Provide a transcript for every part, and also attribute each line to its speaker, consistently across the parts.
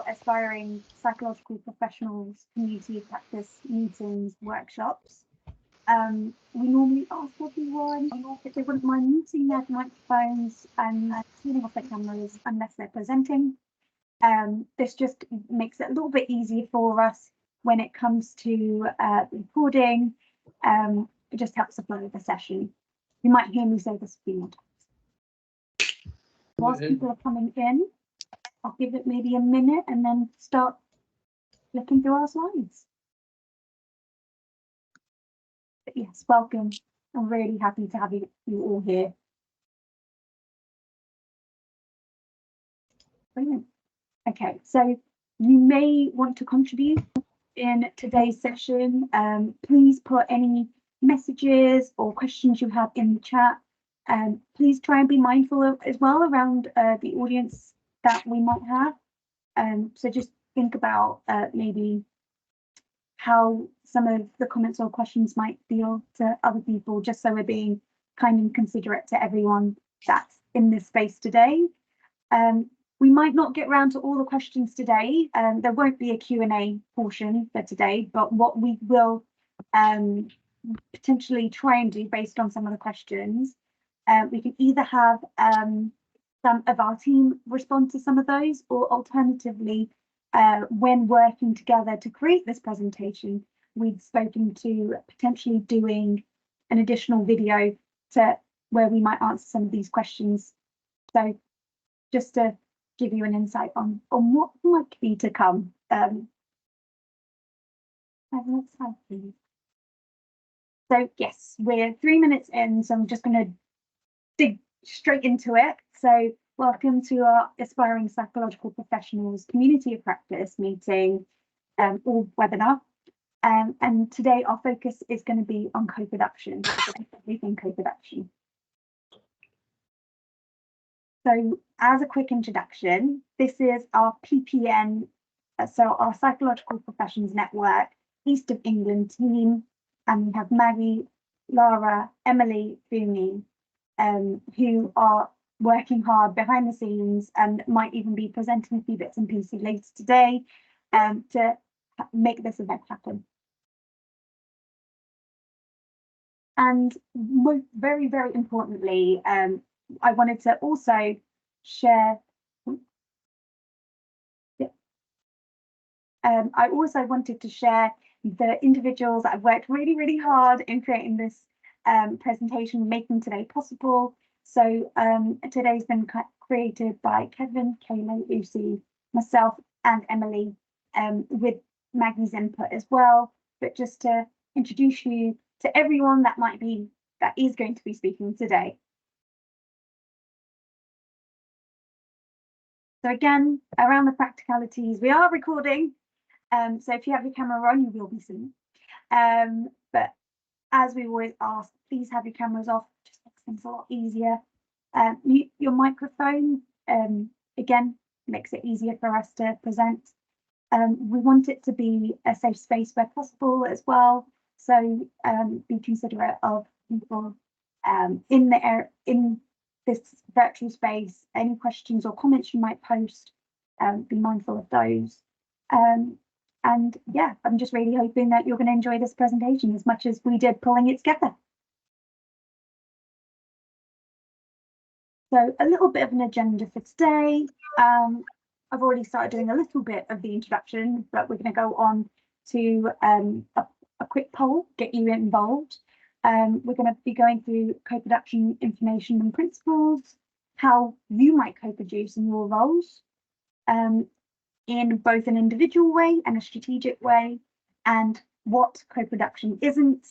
Speaker 1: Aspiring Psychological Professionals Community of Practice meetings, workshops. We normally ask everyone if they wouldn't mind muting their microphones and turning off their cameras unless they're presenting. This just makes it a little bit easier for us when it comes to recording. It just helps the flow of the session. You might hear me say this a few more times. Whilst people are coming in, I'll give it maybe a minute and then start looking through our slides. But yes, welcome. I'm really happy to have you all here. Brilliant. Okay, so you may want to contribute in today's session. Please put any messages or questions you have in the chat. Please try and be mindful of as well around the audience that we might have. So just think about maybe how some of the comments or questions might feel to other people, just so we're being kind and considerate to everyone that's in this space today. We might not get around to all the questions today. There won't be a Q&A portion for today, but what we will potentially try and do based on some of the questions, we can either have some of our team respond to some of those, or alternatively, when working together to create this presentation, we've spoken to potentially doing an additional video to where we might answer some of these questions. So just to give you an insight on what might be to come. Next slide, please. So yes, we're 3 minutes in, so I'm just going to dig straight into it. So welcome to our Aspiring Psychological Professionals Community of Practice meeting or webinar. And today our focus is going to be on co-production, everything co-production. So as a quick introduction, this is our PPN, so our Psychological Professions Network, East of England team, and we have Maggie, Lara, Emily, Fumi, who are working hard behind the scenes and might even be presenting a few bits and pieces later today to make this event happen. And very, very importantly, I wanted to also share. I also wanted to share the individuals that have worked really, really hard in creating this presentation, making today possible. So today's been created by Kevin, Kayla, Lucy, myself, and Emily, with Maggie's input as well. But just to introduce you to everyone that is going to be speaking today. So again, around the practicalities, we are recording. So if you have your camera on, you will be seen. But as we always ask, please have your cameras off, just makes things a lot easier. Mute your microphone, again, makes it easier for us to present. We want it to be a safe space where possible as well. So be considerate of people in this virtual space. Any questions or comments you might post, be mindful of those. And yeah, I'm just really hoping that you're going to enjoy this presentation as much as we did pulling it together. So a little bit of an agenda for today. I've already started doing a little bit of the introduction, but we're going to go on to a quick poll, get you involved. We're going to be going through co-production information and principles, how you might co-produce in your roles, in both an individual way and a strategic way, and what co-production isn't.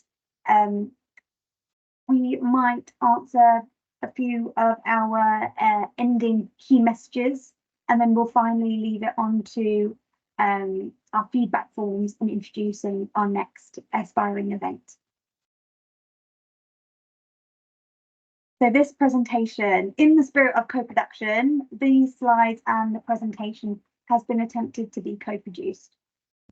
Speaker 1: We might answer a few of our ending key messages, and then we'll finally leave it on to our feedback forms and introducing our next aspiring event. So this presentation, in the spirit of co-production, these slides and the presentation has been attempted to be co-produced.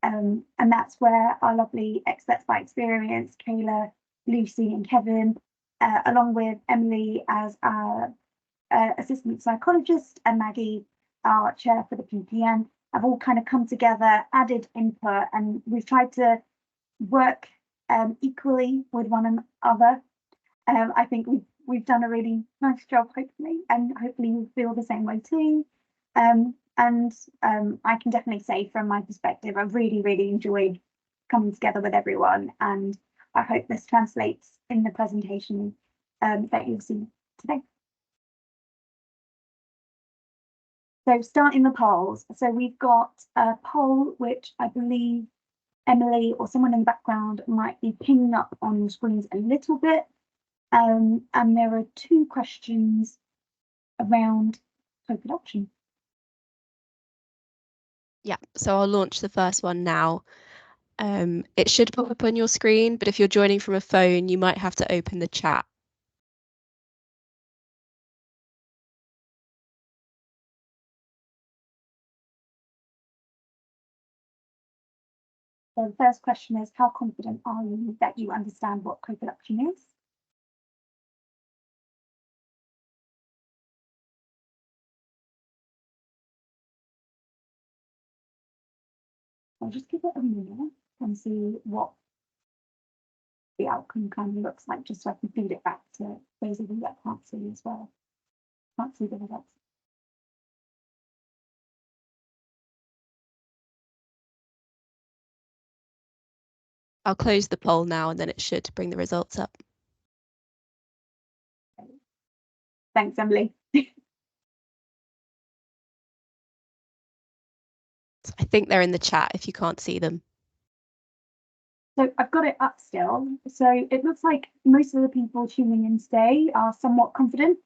Speaker 1: And that's where our lovely experts by experience, Kayla, Lucy and Kevin, along with Emily as our assistant psychologist and Maggie, our chair for the PPN, have all kind of come together, added input, and we've tried to work equally with one another. I think we've done a really nice job, hopefully, and hopefully you feel the same way too. I can definitely say from my perspective, I've really enjoyed coming together with everyone, and I hope this translates in the presentation that you'll see today. So starting the polls. So we've got a poll, which I believe Emily or someone in the background might be pinging up on your screens a little bit. And there are 2 questions around co-production.
Speaker 2: Yeah, so I'll launch the first one now. It should pop up on your screen, but if you're joining from a phone, you might have to open the chat.
Speaker 1: So the first question is, how confident are you that you understand what co-production is? I'll just give it a minute and see what the outcome kind of looks like, just so I can feed it back to those of you that can't see as well. Can't see the results.
Speaker 2: I'll close the poll now and then it should bring the results up.
Speaker 1: Thanks, Emily.
Speaker 2: I think they're in the chat if you can't see them.
Speaker 1: So I've got it up still. So it looks like most of the people tuning in today are somewhat confident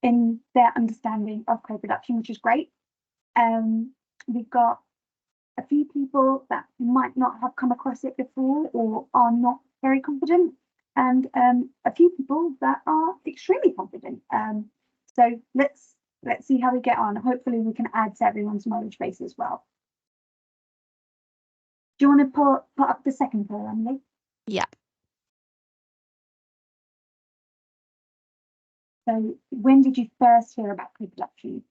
Speaker 1: in their understanding of co-production, which is great. We've got a few people that might not have come across it before or are not very confident, and a few people that are extremely confident. So let's see how we get on. Hopefully we can add to everyone's knowledge base as well. Do you want to put up the second poll, Emily?
Speaker 2: Yeah.
Speaker 1: So when did you first hear about co-production?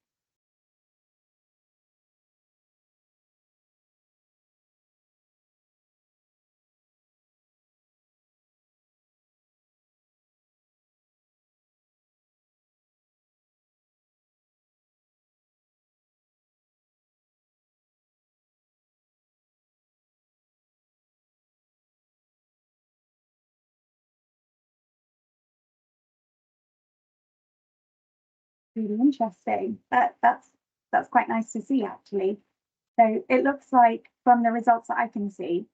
Speaker 1: Really interesting. That's quite nice to see, actually. So it looks like from the results that I can see,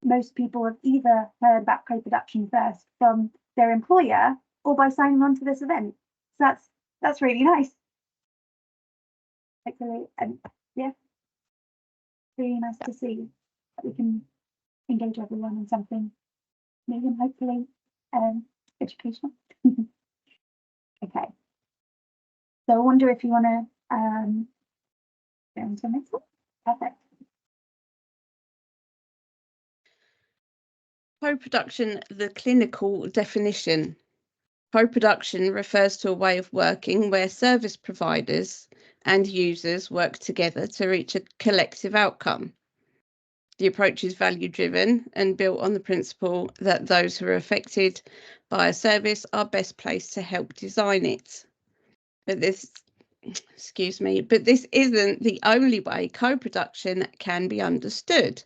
Speaker 1: most people have either heard about co-production first from their employer or by signing on to this event. So that's really nice. Actually, and yeah, really nice to see that we can engage everyone in something new and hopefully educational. Okay. So I wonder if you want to go into the next one. Perfect.
Speaker 3: Co-production, the clinical definition. Co-production refers to a way of working where service providers and users work together to reach a collective outcome. The approach is value-driven and built on the principle that those who are affected by a service are best placed to help design it. But this isn't the only way co-production can be understood.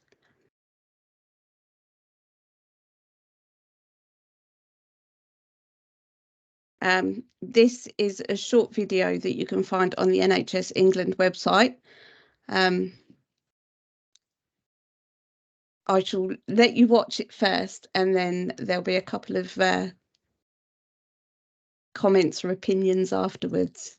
Speaker 3: This is a short video that you can find on the NHS England website. I shall let you watch it first, and then there'll be a couple of comments or opinions afterwards.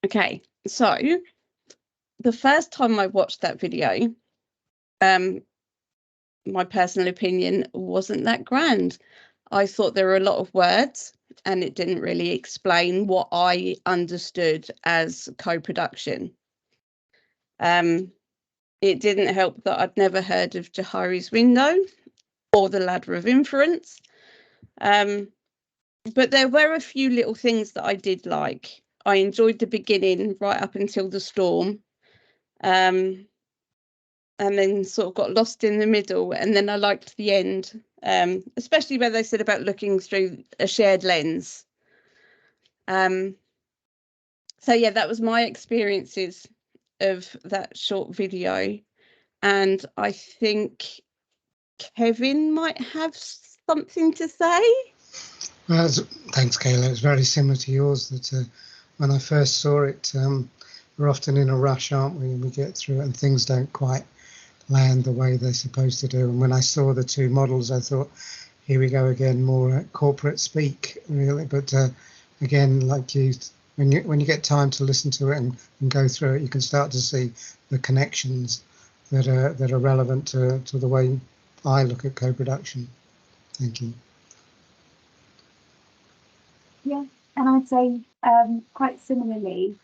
Speaker 3: Okay, so the first time I watched that video, my personal opinion wasn't that grand. I thought there were a lot of words and it didn't really explain what I understood as co-production. It didn't help that I'd never heard of Johari's window or the ladder of inference. But there were a few little things that I did like. I enjoyed the beginning right up until the storm. And then sort of got lost in the middle, and then I liked the end, especially where they said about looking through a shared lens. So yeah, that was my experiences of that short video, and I think Kevin might have something to say.
Speaker 4: Well, thanks, Kayla. It's very similar to yours. That when I first saw it, we're often in a rush, aren't we? And we get through it, and things don't quite land the way they're supposed to do. And when I saw the two models, I thought, here we go again, more corporate speak, really. But again, like you, when you get time to listen to it and go through it, you can start to see the connections that are relevant to the way I look at co-production. Thank you.
Speaker 1: Yeah, and I'd say quite similarly,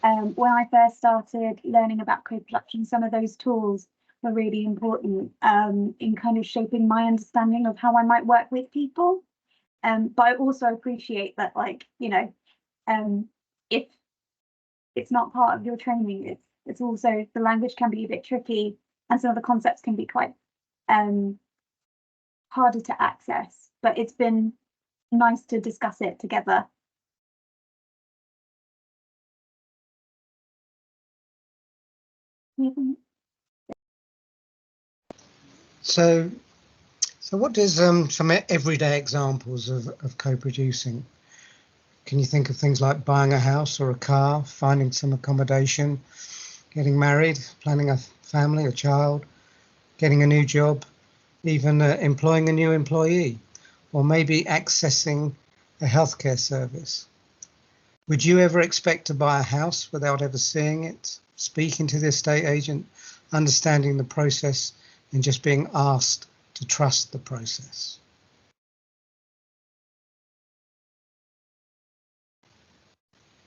Speaker 1: when I first started learning about co-production, some of those tools were really important in kind of shaping my understanding of how I might work with people. But I also appreciate that, like, you know, if it's not part of your training, it's also, the language can be a bit tricky and some of the concepts can be quite harder to access, but it's been nice to discuss it together.
Speaker 4: So what is some everyday examples of co-producing? Can you think of things like buying a house or a car, finding some accommodation, getting married, planning a family, a child, getting a new job, even employing a new employee, or maybe accessing a healthcare service? Would you ever expect to buy a house without ever seeing it, speaking to the estate agent, understanding the process, and just being asked to trust the process?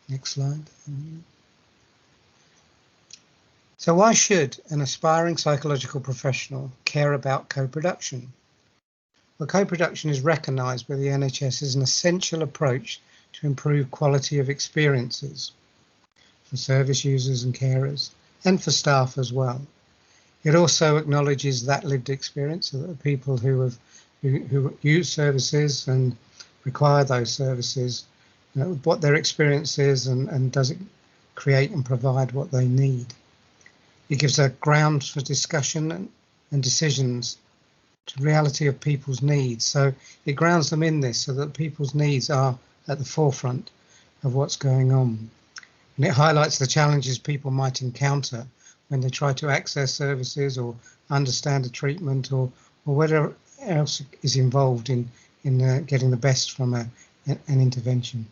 Speaker 4: Next slide. So why should an aspiring psychological professional care about co-production? Well, co-production is recognised by the NHS as an essential approach to improve quality of experiences for service users and carers, and for staff as well. It also acknowledges that lived experience of the people who use services and require those services, what their experience is, and does it create and provide what they need. It gives a ground for discussion and decisions to reality of people's needs. So it grounds them in this so that people's needs are at the forefront of what's going on. And it highlights the challenges people might encounter when they try to access services or understand a treatment or whatever else is involved in getting the best from an intervention.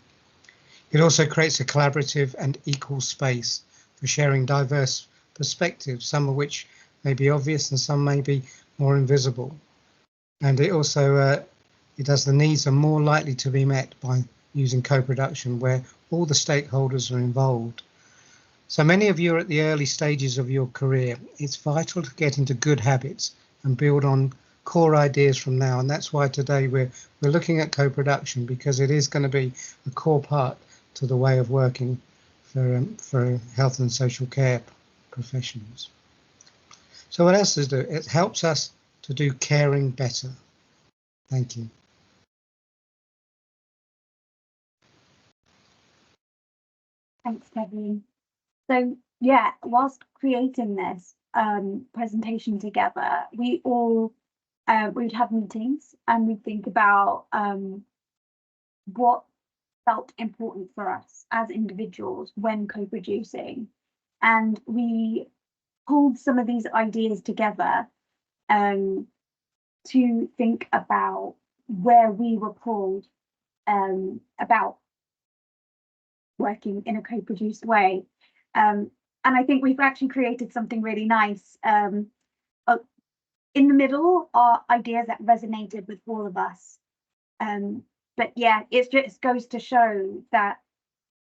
Speaker 4: It also creates a collaborative and equal space for sharing diverse perspectives, some of which may be obvious and some may be more invisible. And it also it does the needs are more likely to be met by using co-production where all the stakeholders are involved. So many of you are at the early stages of your career. It's vital to get into good habits and build on core ideas from now. And that's why today we're looking at co-production, because it is going to be a core part to the way of working for health and social care professionals. So what else does it do? It helps us to do caring better. Thank you.
Speaker 1: Thanks, Kevin. So yeah, whilst creating this presentation together, we all we'd have meetings and we'd think about what felt important for us as individuals when co-producing, and we pulled some of these ideas together to think about where we were pulled about working in a co-produced way. And I think we've actually created something really nice. In the middle are ideas that resonated with all of us. But yeah, it just goes to show that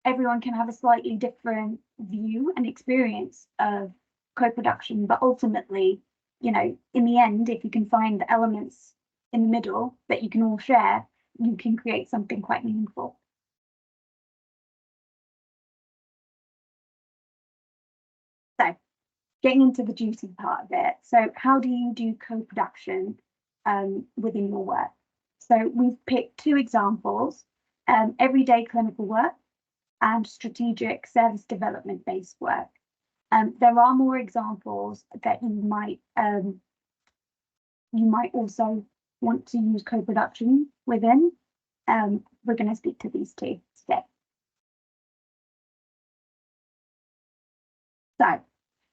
Speaker 1: everyone can have a slightly different view and experience of co-production, but ultimately, you know, in the end, if you can find the elements in the middle that you can all share, you can create something quite meaningful. So getting into the juicy part of it. So how do you do co-production within your work? So we've picked two examples, everyday clinical work and strategic service development based work. There are more examples that you might also want to use co-production within. We're going to speak to these two today. So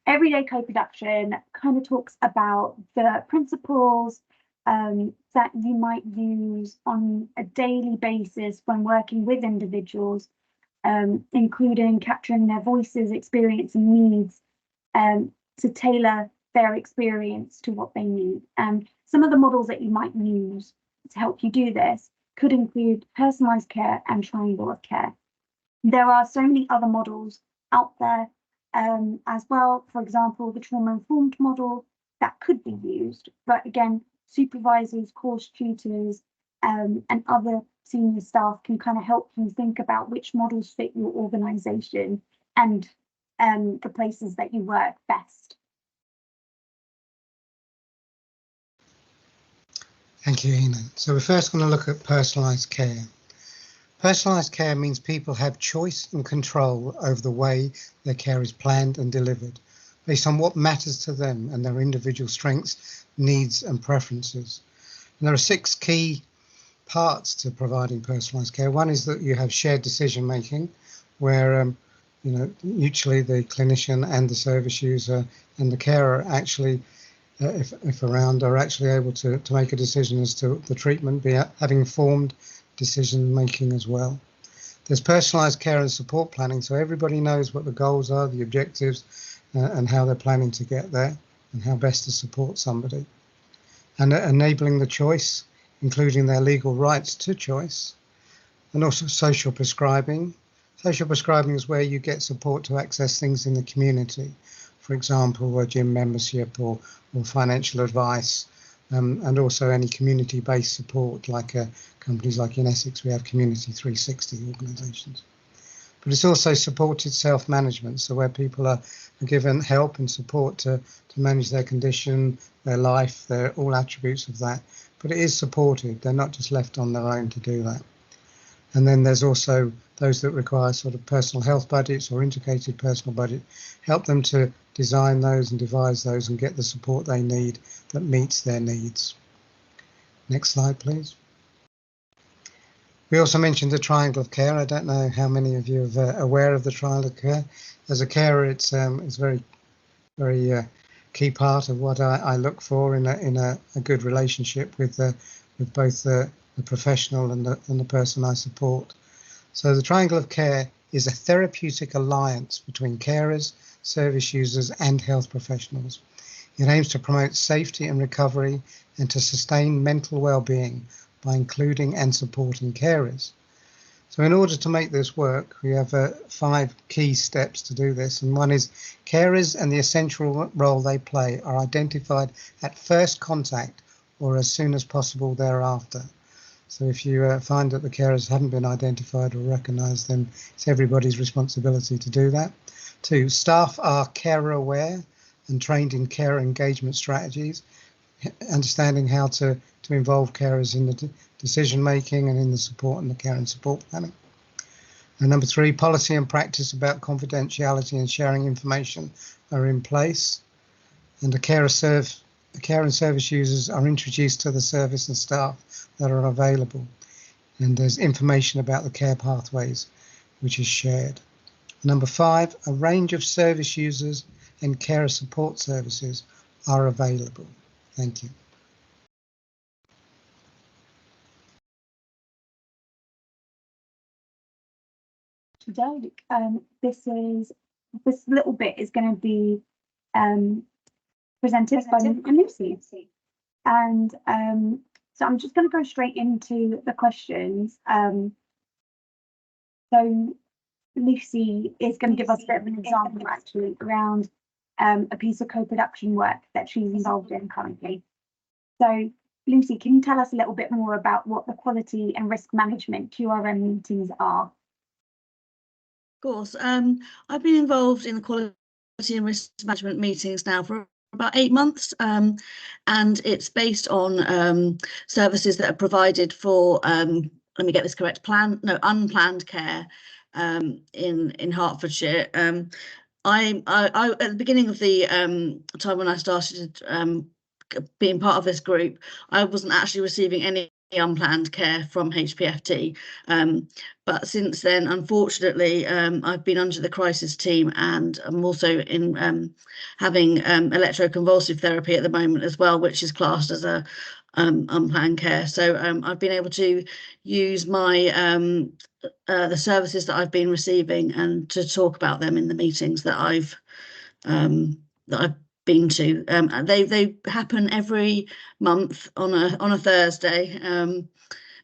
Speaker 1: everyday co-production kind of talks about the principles that you might use on a daily basis when working with individuals, including capturing their voices, experience and needs to tailor their experience to what they need. And some of the models that you might use to help you do this could include personalised care and triangle of care. There are so many other models out there as well. For example, the trauma-informed model that could be used, but again, supervisors, course tutors, and other senior staff can kind of help you think about which models fit your organisation and the places that you work best.
Speaker 4: Thank you, Ina. So we're first going to look at personalised care. Personalised care means people have choice and control over the way their care is planned and delivered, based on what matters to them and their individual strengths, needs and preferences. And there are 6 key parts to providing personalised care. One is that you have shared decision making, where mutually the clinician and the service user and the carer actually, if around, are actually able to make a decision as to the treatment, having informed decision making as well. There's personalised care and support planning, so everybody knows what the goals are, the objectives, and how they're planning to get there, and how best to support somebody. And enabling the choice, including their legal rights to choice, and also social prescribing. Social prescribing is where you get support to access things in the community, for example, a gym membership or financial advice, and also any community-based support, like companies like in Essex, we have Community 360 organisations. But it's also supported self-management, so where people are given help and support to manage their condition, their life, all attributes of that. But it is supported, they're not just left on their own to do that. And then there's also those that require sort of personal health budgets or integrated personal budget, help them to design those and devise those and get the support they need that meets their needs. Next slide, please. We also mentioned the triangle of care. I don't know how many of you are aware of the triangle of care. As a carer, it's very key part of what I look for in a good relationship with both the professional and the person I support. So the triangle of care is a therapeutic alliance between carers, service users and health professionals. It aims to promote safety and recovery and to sustain mental well-being by including and supporting carers. So in order to make this work, we have 5 key steps to do this. And one is carers and the essential role they play are identified at first contact or as soon as possible thereafter. So if you find that the carers haven't been identified or recognised, then it's everybody's responsibility to do that. 2, staff are carer aware and trained in care engagement strategies, understanding how to involve carers in the decision making and in the support and the care and support planning. And number 3, policy and practice about confidentiality and sharing information are in place, and the care and service users are introduced to the service and staff that are available, and there's information about the care pathways which is shared. Number 5, a range of service users and carer support services are available. Thank you.
Speaker 1: This little bit is going to be presented by Lucy. And so I'm just going to go straight into the questions. So Lucy is going to give us a bit of an example actually around a piece of co-production work that she's involved in currently. So Lucy, can you tell us a little bit more about what the quality and risk management QRM meetings are?
Speaker 5: Of course. I've been involved in the quality and risk management meetings now for about 8 months, and it's based on services that are provided for, let me get this correct, unplanned care in Hertfordshire. I at the beginning of the time when I started being part of this group, I wasn't actually receiving any unplanned care from HPFT, but since then, unfortunately, I've been under the crisis team, and I'm also in having electroconvulsive therapy at the moment as well, which is classed as a unplanned care. So I've been able to use my the services that I've been receiving and to talk about them in the meetings that I've been to. They happen every month on a Thursday,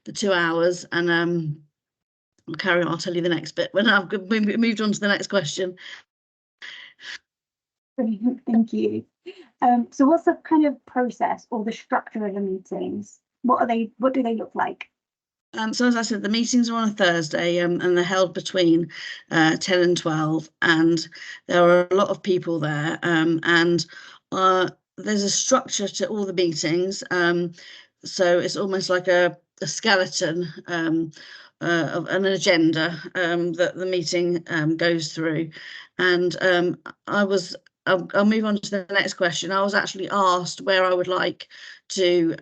Speaker 5: the 2 hours, and I'll carry on. I'll tell you the next bit when I've moved on to the next question.
Speaker 1: Brilliant, thank you. So what's the kind of process or the structure of the meetings? What do they look like?
Speaker 5: So as I said, the meetings are on a Thursday, and they're held between 10 and 12, and there are a lot of people there, and there's a structure to all the meetings, so it's almost like a skeleton of an agenda that the meeting goes through. And I'll move on to the next question. I was actually asked where I would like to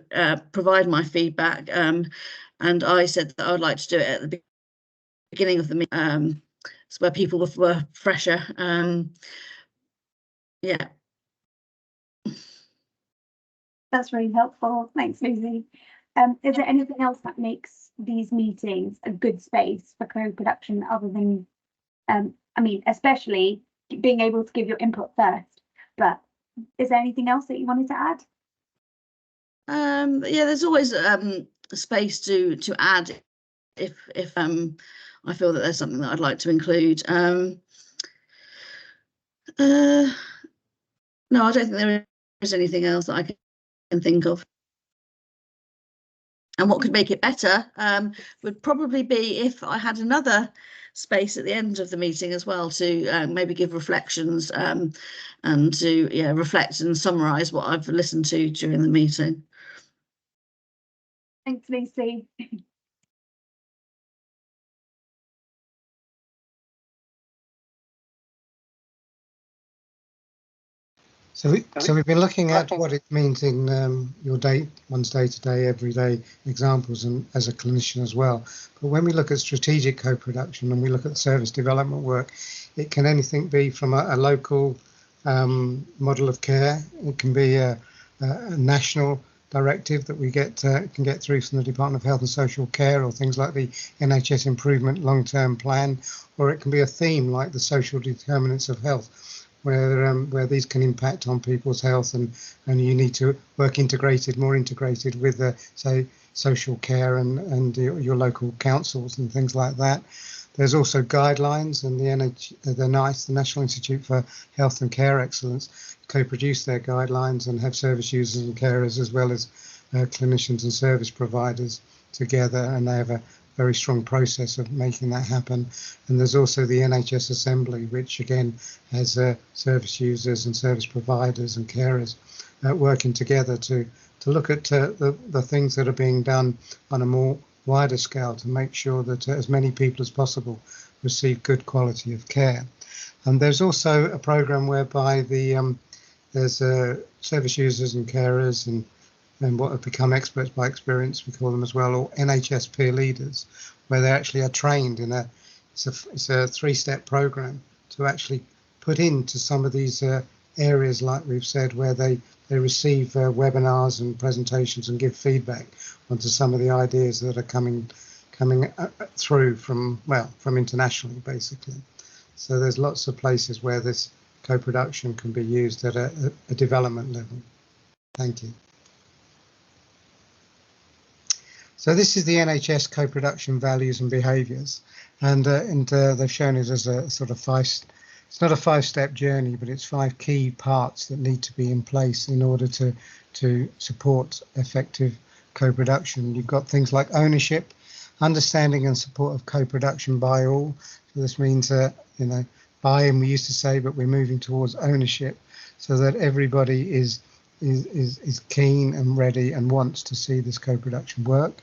Speaker 5: provide my feedback, and I said that I would like to do it at the beginning of the meeting, so where people were fresher. Yeah.
Speaker 1: That's really helpful. Thanks, Lucy. Is there anything else that makes these meetings a good space for co-production other than, I mean, especially being able to give your input first, but is there anything else that you wanted to add?
Speaker 5: Yeah, there's always space to add if I feel that there's something that I'd like to include. No, I don't think there is anything else that I can think of. And what could make it better would probably be if I had another space at the end of the meeting as well to maybe give reflections and to reflect and summarise what I've listened to during the meeting.
Speaker 1: Thanks, Lucy.
Speaker 4: So we've been looking at what it means in one's day-to-day, everyday examples, and as a clinician as well. But when we look at strategic co-production and we look at service development work, it can anything be from a local model of care. It can be a national directive that we can get through from the Department of Health and Social Care, or things like the NHS Improvement Long-Term Plan, or it can be a theme like the social determinants of health, where these can impact on people's health, and you need to work more integrated with say social care and your local councils and things like that. There's also guidelines, and the NICE, the National Institute for Health and Care Excellence, co-produce their guidelines and have service users and carers as well as clinicians and service providers together, and they have a very strong process of making that happen. And there's also the NHS Assembly, which again has service users and service providers and carers working together to look at the things that are being done on a more wider scale to make sure that as many people as possible receive good quality of care. And there's also a program whereby there's service users and carers and what have become experts by experience, we call them as well, or NHS peer leaders, where they actually are trained in it's a 3-step program to actually put into some of these areas, like we've said, where they receive webinars and presentations and give feedback onto some of the ideas that are coming coming through from internationally, basically. So there's lots of places where this co-production can be used at a development level. Thank you. So this is the NHS co-production values and behaviours, and they've shown it as a sort of it's not a 5-step journey, but it's 5 key parts that need to be in place in order to support effective co-production. You've got things like ownership, understanding and support of co-production by all. So this means buy-in we used to say, but we're moving towards ownership, so that everybody is keen and ready and wants to see this co-production work.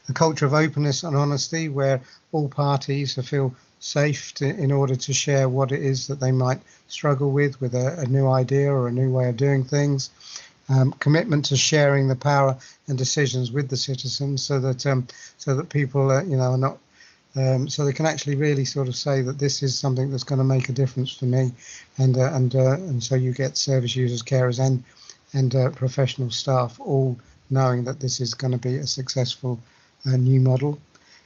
Speaker 4: A culture of openness and honesty, where all parties feel safe in order to share what it is that they might struggle with a new idea or a new way of doing things. Commitment to sharing the power and decisions with the citizens, so that people are not so they can actually really sort of say that this is something that's going to make a difference for me, and so you get service users, carers, and professional staff all knowing that this is going to be a successful new model.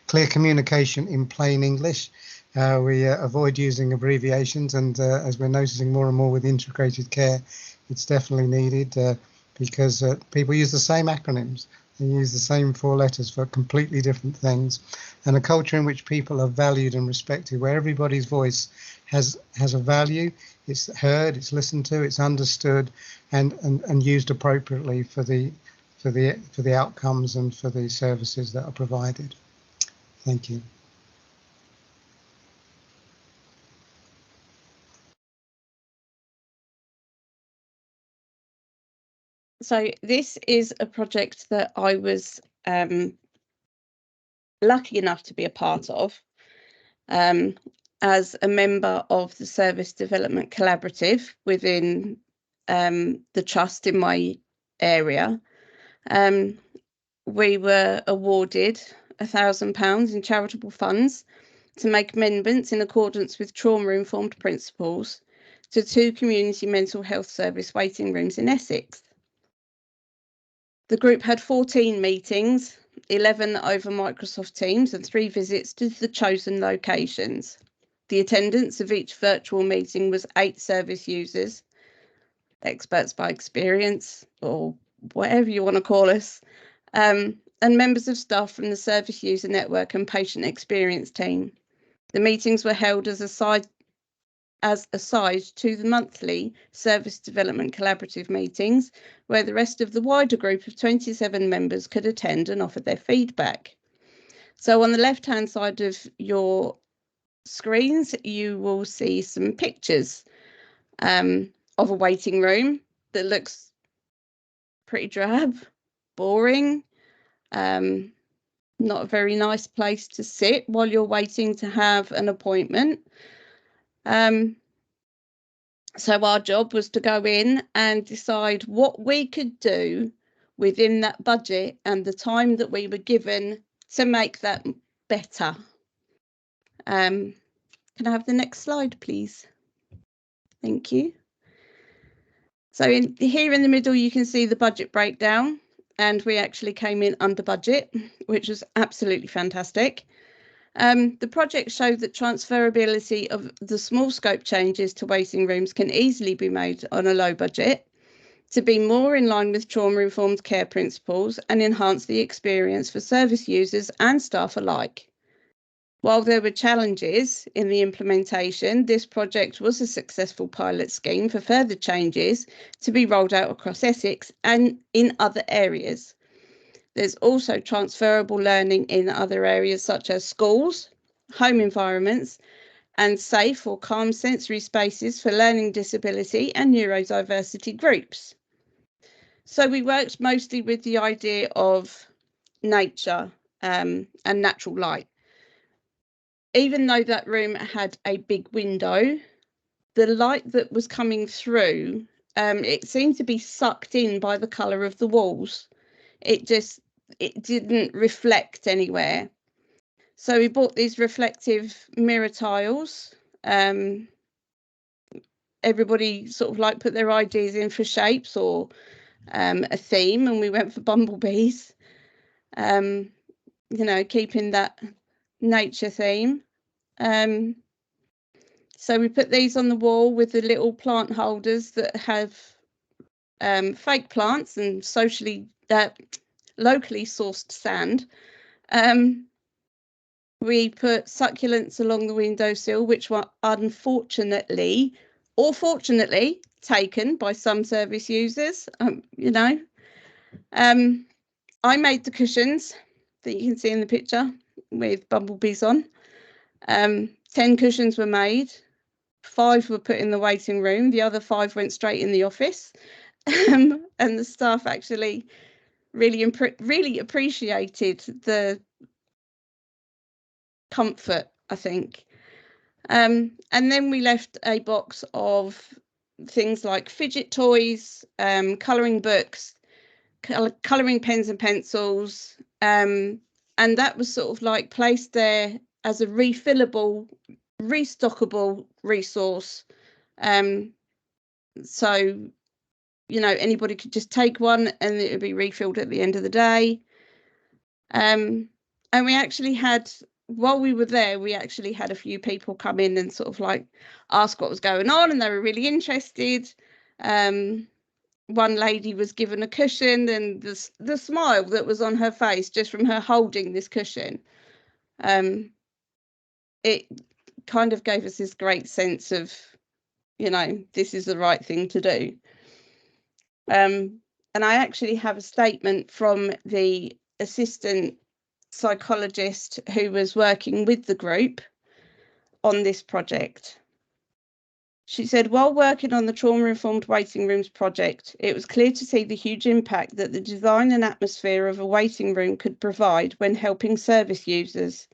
Speaker 4: Clear communication in plain English. We avoid using abbreviations, and as we're noticing more and more with integrated care, it's definitely needed because people use the same acronyms. They use the same 4 letters for completely different things. And a culture in which people are valued and respected, where everybody's voice has a value, it's heard, it's listened to, it's understood, and used appropriately for the outcomes and for the services that are provided. Thank you.
Speaker 3: So this is a project that I was lucky enough to be a part of as a member of the Service Development Collaborative within the trust in my area. We were awarded £1,000 in charitable funds to make amendments in accordance with trauma-informed principles to 2 community mental health service waiting rooms in Essex. The group had 14 meetings, 11 over Microsoft Teams, and 3 visits to the chosen locations. The attendance of each virtual meeting was 8 service users, experts by experience, or whatever you want to call us, and members of staff from the Service User Network and Patient Experience team. The meetings were held as aside to the monthly Service Development Collaborative meetings, where the rest of the wider group of 27 members could attend and offer their feedback. So on the left-hand side of your screens, you will see some pictures of a waiting room that looks pretty drab, boring, not a very nice place to sit while you're waiting to have an appointment. So our job was to go in and decide what we could do within that budget and the time that we were given to make that better. Can I have the next slide, please? Thank you. So here in the middle, you can see the budget breakdown, and we actually came in under budget, which was absolutely fantastic. The project showed that transferability of the small scope changes to waiting rooms can easily be made on a low budget to be more in line with trauma-informed care principles and enhance the experience for service users and staff alike. While there were challenges in the implementation, this project was a successful pilot scheme for further changes to be rolled out across Essex and in other areas. There's also transferable learning in other areas such as schools, home environments, and safe or calm sensory spaces for learning disability and neurodiversity groups. So we worked mostly with the idea of nature and natural light. Even though that room had a big window, the light that was coming through, it seemed to be sucked in by the colour of the walls. It didn't reflect anywhere. So we bought these reflective mirror tiles. Everybody sort of like put their ideas in for shapes or a theme, and we went for bumblebees. you know, keeping that nature theme. So we put these on the wall with the little plant holders that have fake plants and locally sourced sand. We put succulents along the windowsill, which were unfortunately or fortunately taken by some service users. You know, I made the cushions that you can see in the picture with bumblebees on. 10 cushions were made. 5 were put in the waiting room. The other 5 went straight in the office. And the staff actually really appreciated the comfort, I think. And then we left a box of things like fidget toys, colouring books, colouring pens and pencils, and that was sort of like placed there as a refillable, restockable resource. So, you know, anybody could just take one and it would be refilled at the end of the day. And we actually had, while we were there, we actually had a few people come in and sort of like ask what was going on, and they were really interested. One lady was given a cushion, and the smile that was on her face just from her holding this cushion, it kind of gave us this great sense of, you know, this is the right thing to do. And I actually have a statement from the assistant psychologist who was working with the group on this project. She said, while working on the trauma-informed waiting rooms project, it was clear to see the huge impact that the design and atmosphere of a waiting room could provide when helping service users.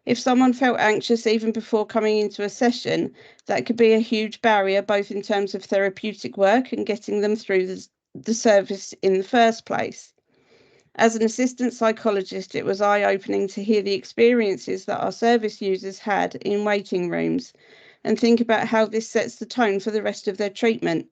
Speaker 3: If someone felt anxious even before coming into a session, that could be a huge barrier, both in terms of therapeutic work and getting them through the service in the first place. As an assistant psychologist, it was eye-opening to hear the experiences that our service users had in waiting rooms and think about how this sets the tone for the rest of their treatment.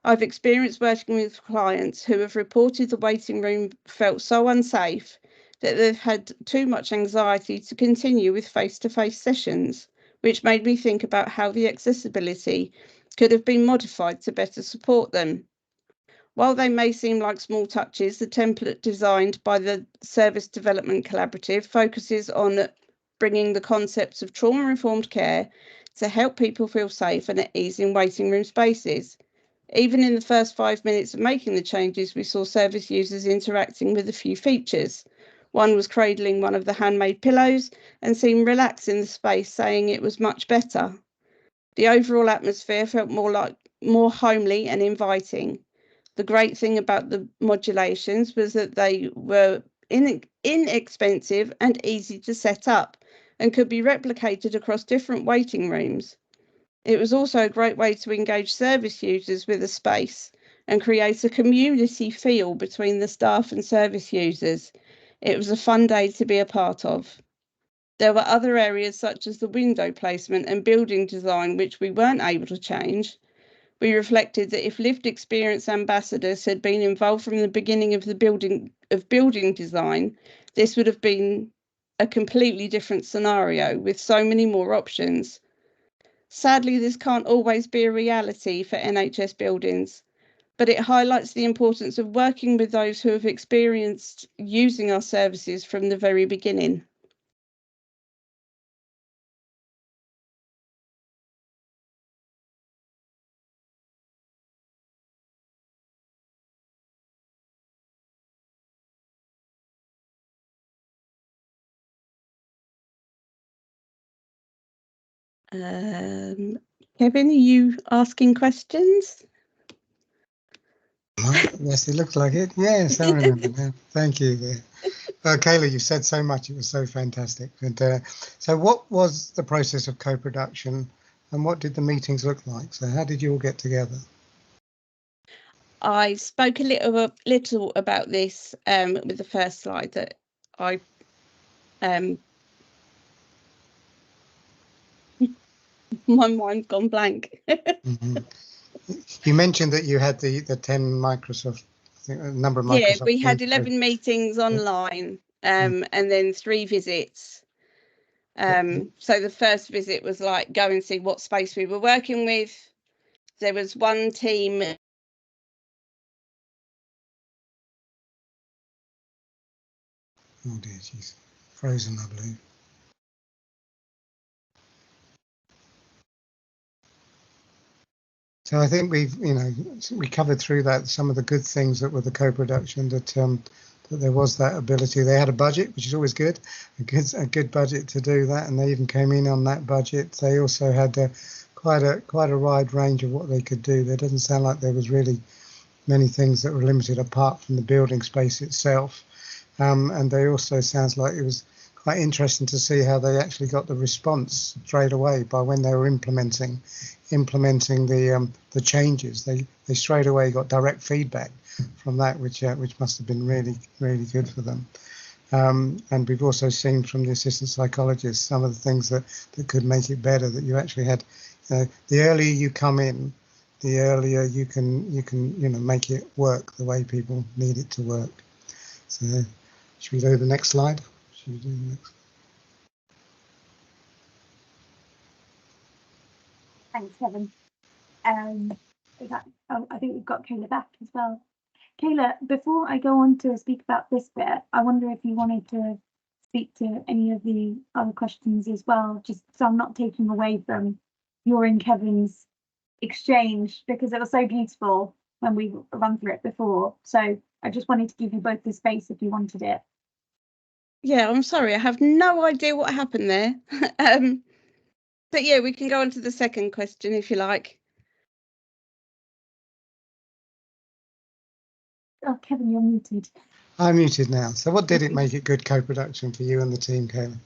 Speaker 3: I've experienced working with clients who have reported the waiting room felt so unsafe that they've had too much anxiety to continue with face-to-face sessions, which made me think about how the accessibility could have been modified to better support them. While they may seem like small touches, the template designed by the Service Development Collaborative focuses on bringing the concepts of trauma-informed care to help people feel safe and at ease in waiting room spaces. Even in the first 5 minutes of making the changes, we saw service users interacting with a few features. One was cradling one of the handmade pillows and seemed relaxed in the space, saying it was much better. The overall atmosphere felt more homely and inviting. The great thing about the modulations was that they were inexpensive and easy to set up and could be replicated across different waiting rooms. It was also a great way to engage service users with a space and create a community feel between the staff and service users. It was a fun day to be a part of. There were other areas such as the window placement and building design which we weren't able to change. We reflected that if lived experience ambassadors had been involved from the beginning of the building design, this would have been a completely different scenario with so many more options. Sadly, this can't always be a reality for NHS buildings, but it highlights the importance of working with those who have experienced using our services from the very beginning. Kevin, are you asking questions?
Speaker 4: Yes, it looks like it. Yes, I remember now. Thank you. Kayla, you said so much. It was so fantastic. And so what was the process of co-production and what did the meetings look like? So how did you all get together?
Speaker 3: I spoke a little about this with the first slide that I my mind's gone blank.
Speaker 4: Mm-hmm. You mentioned that you had the 10 Microsoft, I think a number of Microsoft.
Speaker 3: Yeah, we had 11 meetings online and then 3 visits. So the first visit was like go and see what space we were working with. There was one team.
Speaker 4: Oh dear, she's frozen, I believe. So I think we covered through that some of the good things that were the co-production, that there was that ability. They had a budget, which is always good, a good budget to do that, and they even came in on that budget. They also had quite a wide range of what they could do. There doesn't sound like there was really many things that were limited apart from the building space itself. And they also sounds like it was quite interesting to see how they actually got the response straight away by when they were implementing the changes. They straight away got direct feedback from that, which must have been really, really good for them. And we've also seen from the assistant psychologists some of the things that could make it better, that you actually had the earlier you come in, the earlier you can make it work the way people need it to work. So should we do the next slide? Should we do the next?
Speaker 1: Thanks, Kevin. I think we've got Kayla back as well. Kayla, before I go on to speak about this bit, I wonder if you wanted to speak to any of the other questions as well, just so I'm not taking away from your and Kevin's exchange, because it was so beautiful when we run through it before. So I just wanted to give you both the space if you wanted it.
Speaker 3: Yeah, I'm sorry, I have no idea what happened there. But yeah, we can go on to the second question if you like.
Speaker 1: Oh, Kevin, you're muted.
Speaker 4: I'm muted now. So what did it make it good co-production for you and the team, Kayla?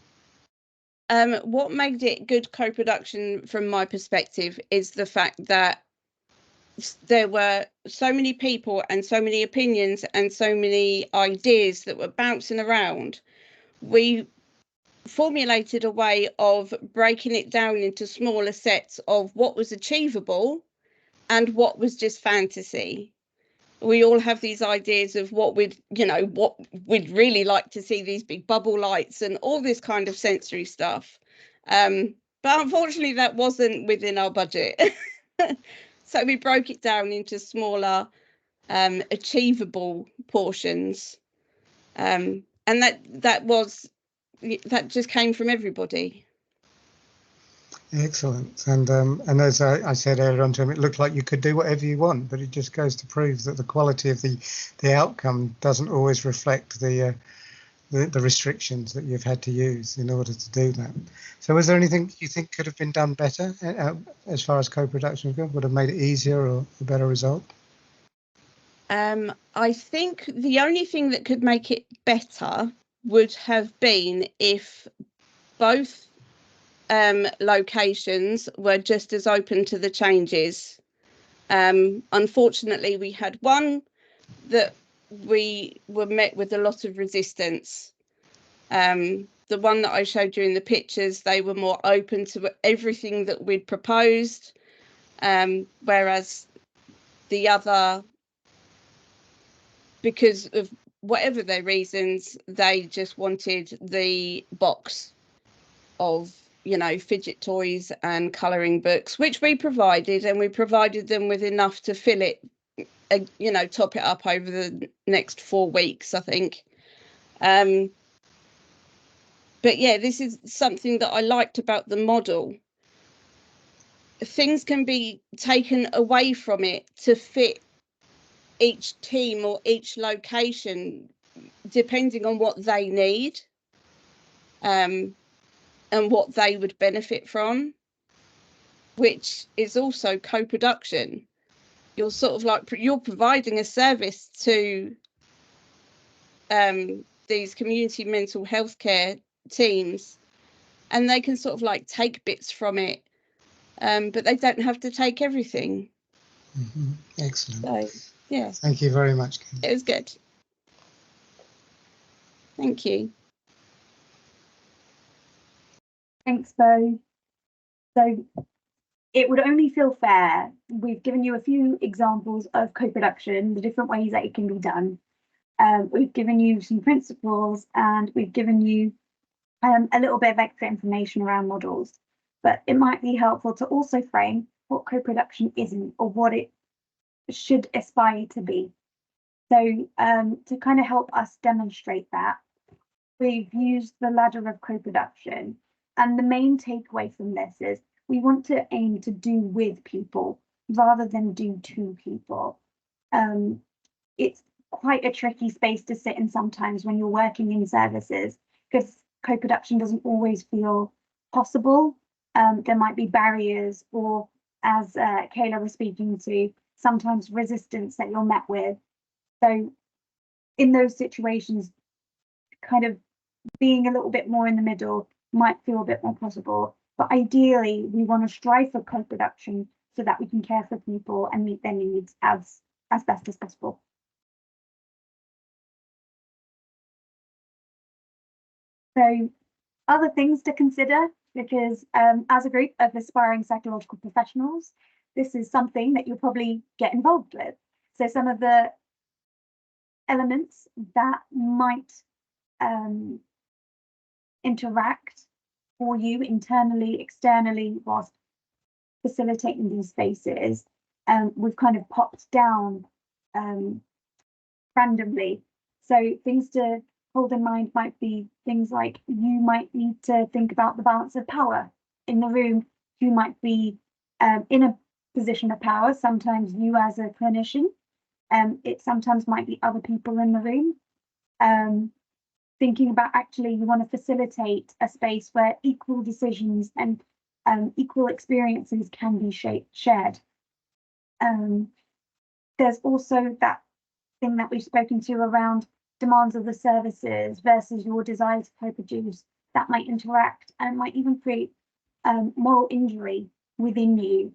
Speaker 3: What made it good co-production from my perspective is the fact that there were so many people and so many opinions and so many ideas that were bouncing around. We formulated a way of breaking it down into smaller sets of what was achievable and what was just fantasy. We all have these ideas of what we'd really like to see, these big bubble lights and all this kind of sensory stuff. But unfortunately, that wasn't within our budget. So we broke it down into smaller, achievable portions. And that just came from everybody.
Speaker 4: Excellent. And as I said earlier on to him, it looked like you could do whatever you want, but it just goes to prove that the quality of the outcome doesn't always reflect the restrictions that you've had to use in order to do that. So was there anything you think could have been done better as far as co-production goes, would have made it easier or a better result?
Speaker 3: I think the only thing that could make it better would have been if both locations were just as open to the changes. Unfortunately, we had one that we were met with a lot of resistance. The one that I showed you in the pictures, they were more open to everything that we'd proposed, whereas the other, because of whatever their reasons, they just wanted the box of fidget toys and colouring books, which we provided, and we provided them with enough to fill it, top it up over the next 4 weeks, I think. But yeah, this is something that I liked about the model. Things can be taken away from it to fit each team or each location, depending on what they need, and what they would benefit from, which is also co-production. You're sort of like, you're providing a service to these community mental health care teams, and they can sort of like take bits from it, but they don't have to take everything.
Speaker 4: Mm-hmm. Excellent.
Speaker 3: So yeah,
Speaker 4: thank you very much, Kayla.
Speaker 3: it was good. Thank you.
Speaker 1: Thanks, Bo. So it would only feel fair. We've given you a few examples of co-production, the different ways that it can be done. We've given you some principles, and we've given you a little bit of extra information around models. But it might be helpful to also frame what co-production isn't, or what it should aspire to be. So to kind of help us demonstrate that, we've used the ladder of co-production. And the main takeaway from this is we want to aim to do with people rather than do to people. It's quite a tricky space to sit in sometimes when you're working in services, because co-production doesn't always feel possible. There might be barriers, or as Kayla was speaking to, sometimes resistance that you're met with. So in those situations, kind of being a little bit more in the middle might feel a bit more possible. But ideally, we want to strive for co-production so that we can care for people and meet their needs as best as possible. So other things to consider, because as a group of aspiring psychological professionals, this is something that you'll probably get involved with. So some of the elements that might interact for you internally, externally, whilst facilitating these spaces, we've kind of popped down randomly. So things to hold in mind might be things like, you might need to think about the balance of power in the room. You might be in a position of power, sometimes you as a clinician. It sometimes might be other people in the room. Thinking about, actually, you want to facilitate a space where equal decisions and equal experiences can be shared. There's also that thing that we've spoken to around demands of the services versus your desire to co-produce, that might interact and might even create moral injury within you.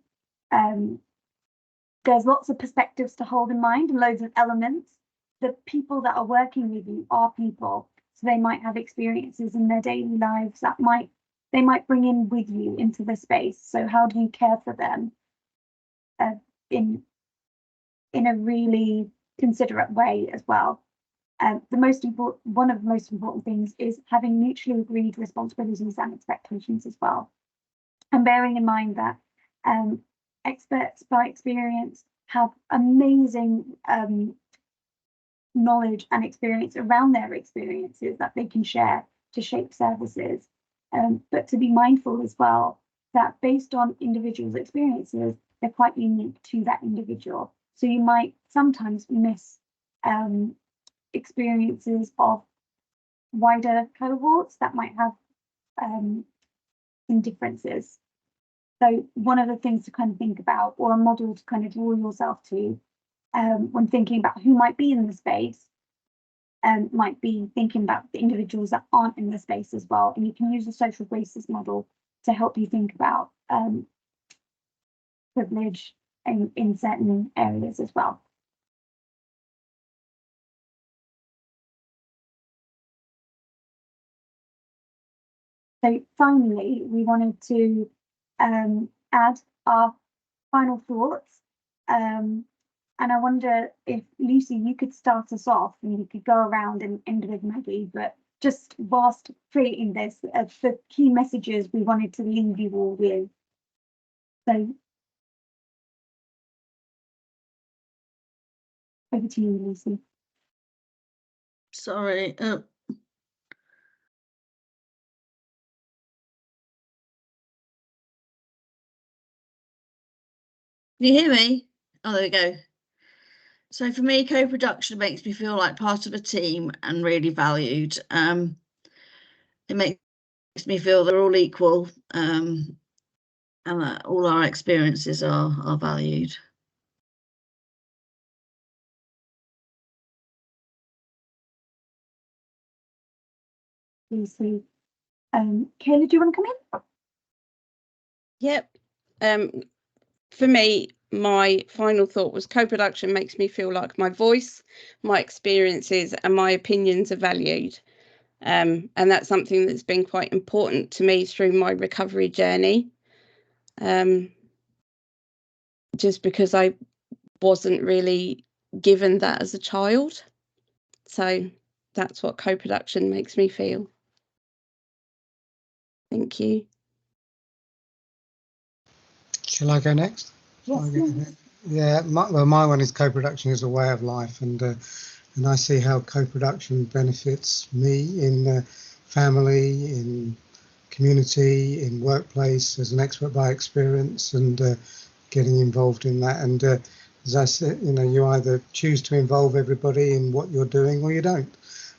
Speaker 1: There's lots of perspectives to hold in mind and loads of elements. The people that are working with you are people, so they might have experiences in their daily lives that they might bring in with you into the space. So how do you care for them in a really considerate way as well? One of the most important things is having mutually agreed responsibilities and expectations as well, and bearing in mind that experts by experience have amazing knowledge and experience around their experiences that they can share to shape services, but to be mindful as well that based on individuals' experiences, they're quite unique to that individual. So you might sometimes miss experiences of wider cohorts that might have some differences. So one of the things to kind of think about, or a model to kind of draw yourself to when thinking about who might be in the space, might be thinking about the individuals that aren't in the space as well. And you can use the social graces model to help you think about privilege in certain areas as well. So finally, we wanted to add our final thoughts. And I wonder if, Lucy, you could start us off, and you could go around and end with Maggie, but just whilst creating this, the key messages we wanted to leave you all with. So over to you, Lucy.
Speaker 5: Sorry. Can you hear me? Oh, there we go. So for me, co-production makes me feel like part of a team and really valued. It makes me feel they're all equal, and that all our experiences are valued.
Speaker 1: Lucy. Kayla, do you want to come in?
Speaker 3: Yep. For me, my final thought was co-production makes me feel like my voice, my experiences and my opinions are valued. And that's something that's been quite important to me through my recovery journey. Just because I wasn't really given that as a child. So that's what co-production makes me feel. Thank you.
Speaker 4: Shall I go next?
Speaker 1: Yes, please.
Speaker 4: Yeah, my one is co-production is a way of life, and I see how co-production benefits me in family, in community, in workplace, as an expert by experience, and getting involved in that. And as I said, you either choose to involve everybody in what you're doing or you don't.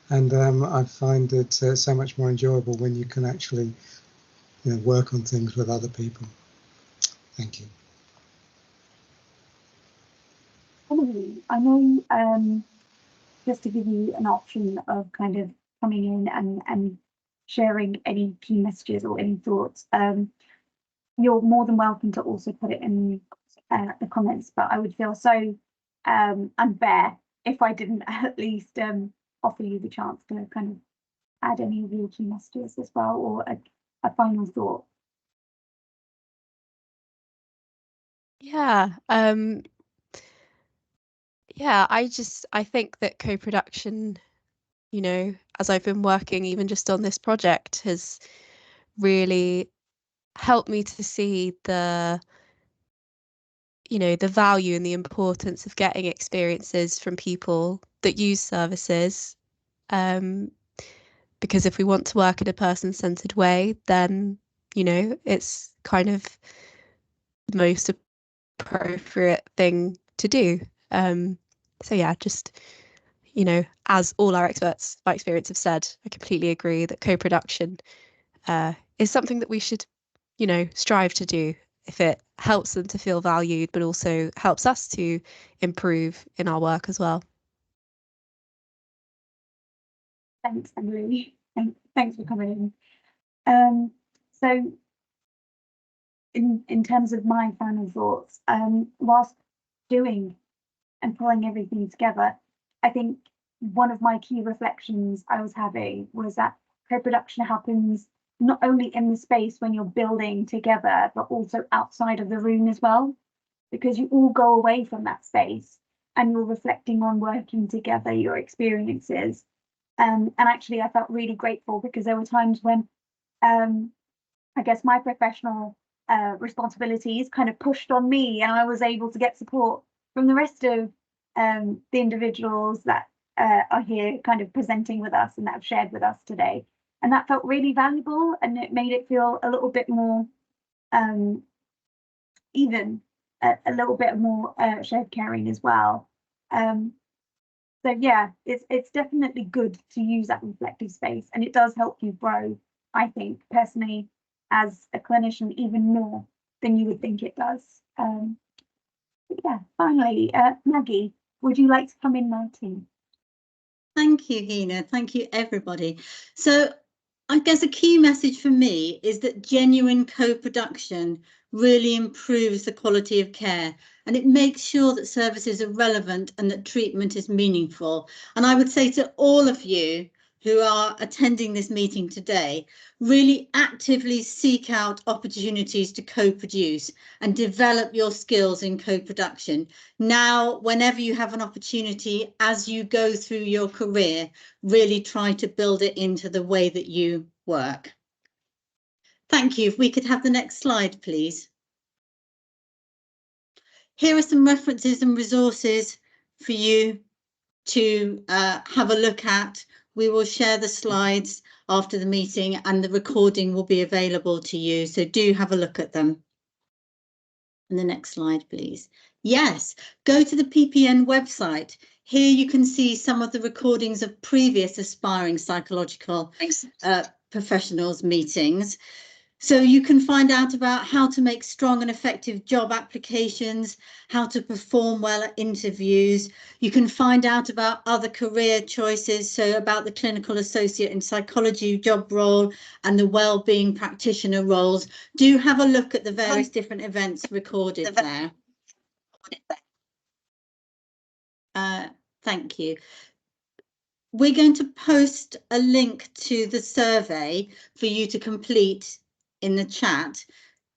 Speaker 4: And I find it so much more enjoyable when you can actually work on things with other people. Thank you.
Speaker 1: Emily, I know, just to give you an option of kind of coming in and sharing any key messages or any thoughts, you're more than welcome to also put it in the comments, but I would feel so unfair if I didn't at least offer you the chance to kind of add any of your key messages as well, or a final thought.
Speaker 2: Yeah, yeah, I think that co-production, as I've been working even just on this project, has really helped me to see the value and the importance of getting experiences from people that use services. Because if we want to work in a person-centered way, then, it's kind of the most appropriate thing to do. So yeah, just, as all our experts by experience have said, I completely agree that co-production is something that we should, strive to do if it helps them to feel valued, but also helps us to improve in our work as well.
Speaker 1: Thanks, Emily. And thanks for coming in. So in terms of my final thoughts, whilst doing and pulling everything together, I think one of my key reflections I was having was that co-production happens not only in the space when you're building together, but also outside of the room as well, because you all go away from that space and you're reflecting on working together, your experiences. And actually, I felt really grateful because there were times when I guess my professional responsibilities kind of pushed on me, and I was able to get support from the rest of the individuals that are here kind of presenting with us and that have shared with us today. And that felt really valuable, and it made it feel a little bit more even, a little bit more shared caring as well. So yeah, it's definitely good to use that reflective space, and it does help you grow, I think, personally, as a clinician, even more than you would think it does. Yeah, finally, Maggie, would you like to come in now too?
Speaker 6: Thank you, Hina. Thank you, everybody. So I guess a key message for me is that genuine co-production really improves the quality of care, and it makes sure that services are relevant and that treatment is meaningful. And I would say to all of you who are attending this meeting today, really actively seek out opportunities to co-produce and develop your skills in co-production. Now, whenever you have an opportunity as you go through your career, really try to build it into the way that you work. Thank you. If we could have the next slide, please. Here are some references and resources for you to have a look at. We will share the slides after the meeting and the recording will be available to you, so do have a look at them. And the next slide, please. Yes, go to the PPN website. Here you can see some of the recordings of previous aspiring psychological professionals meetings. So you can find out about how to make strong and effective job applications, how to perform well at interviews. You can find out about other career choices, so about the clinical associate in psychology job role and the wellbeing practitioner roles. Do have a look at the various different events recorded there. Thank you. We're going to post a link to the survey for you to complete in the chat.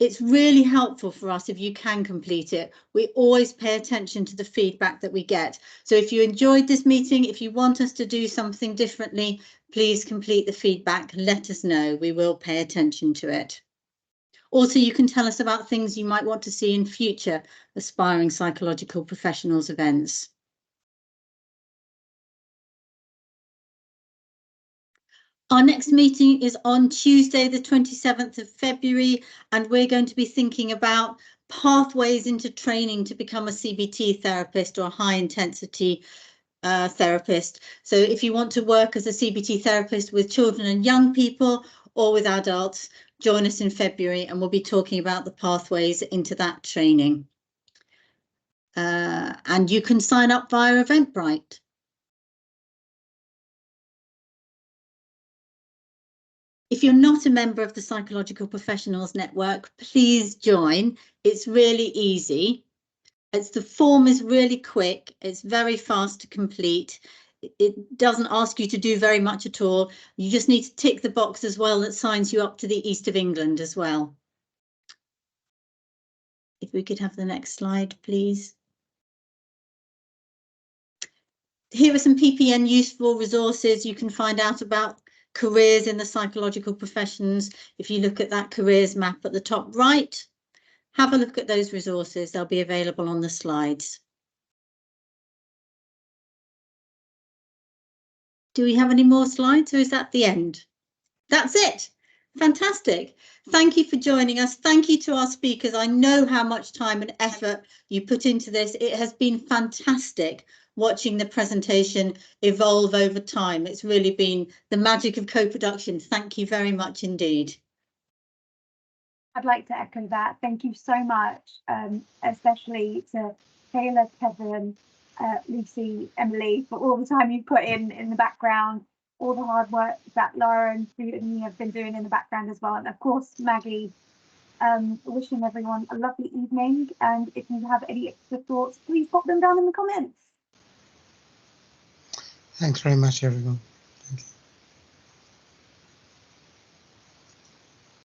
Speaker 6: It's really helpful for us if you can complete it. We always pay attention to the feedback that we get. So if you enjoyed this meeting, if you want us to do something differently, please complete the feedback. Let us know. We will pay attention to it. Also, you can tell us about things you might want to see in future Aspiring Psychological Professionals events. Our next meeting is on Tuesday, the 27th of February, and we're going to be thinking about pathways into training to become a CBT therapist or a high intensity therapist. So if you want to work as a CBT therapist with children and young people or with adults, join us in February and we'll be talking about the pathways into that training. And you can sign up via Eventbrite. If you're not a member of the Psychological Professionals Network, please join. It's really easy. The form is really quick. It's very fast to complete. It doesn't ask you to do very much at all. You just need to tick the box as well that signs you up to the East of England as well. If we could have the next slide, please. Here are some PPN useful resources. You can find out about careers in the psychological professions. If you look at that careers map at the top right, have a look at those resources. They'll be available on the slides. Do we have any more slides or is that the end? That's it. Fantastic. Thank you for joining us. Thank you to our speakers. I know how much time and effort you put into this. It has been fantastic watching the presentation evolve over time. It's really been the magic of co-production. Thank you very much indeed.
Speaker 1: I'd like to echo that. Thank you so much, especially to Taylor, Kevin, Lucy, Emily, for all the time you put in the background, all the hard work that Laura and me have been doing in the background as well. And of course, Maggie, wishing everyone a lovely evening. And if you have any extra thoughts, please pop them down in the comments.
Speaker 4: Thanks very much, everyone.